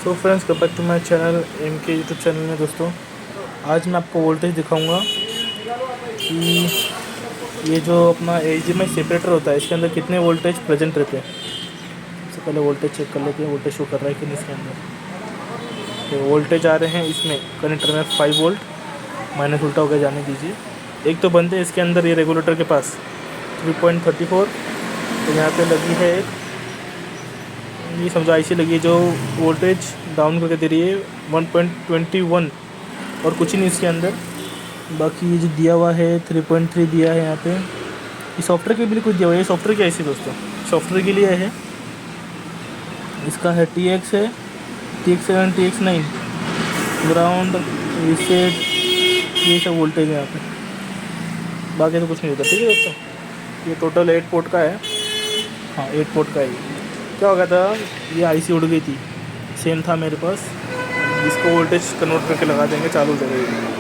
So friends, come back to my channel M K YouTube channel में। दोस्तों, आज मैं आपको वोल्टेज दिखाऊंगा कि ये जो अपना HDMI सेपरेटर होता है, इसके अंदर कितने वोल्टेज प्रेजेंट रहते हैं। सबसे पहले वोल्टेज चेक कर लेते हैं, वोल्टेज शो कर रहा है कि नहीं इसके अंदर। तो वोल्टेज आ रहे हैं इसमें कनेक्टर में 5 वोल्ट, माइनस उल्टा होकर जाने दीजिए। एक तो बनते हैं इसके अंदर ये रेगुलेटर के पास 3.34, तो यहाँ पे लगी है एक, ये समझो IC लगी है जो वोल्टेज डाउन करके दे रही है 1.21, और कुछ ही नहीं इसके अंदर। बाकी ये जो दिया हुआ है 3.3 दिया है यहाँ पे। ये सॉफ्टवेयर के लिए कुछ दिया हुआ है, ये सॉफ्टवेयर की IC दोस्तों, सॉफ्टवेयर के लिए है। इसका है TX है, TX7, TX9, ग्राउंड, रीसेट, ये सब वोल्टेज है यहाँ पे। बाकी तो कुछ नहीं होता। ठीक है दोस्तों, ये टोटल 8 पोर्ट का है। हाँ, 8 पोर्ट का है। क्या हो गया था, ये IC उड़ गई थी, सेम था मेरे पास। इसको वोल्टेज कन्वर्ट करके लगा देंगे, चालू हो जाएगा।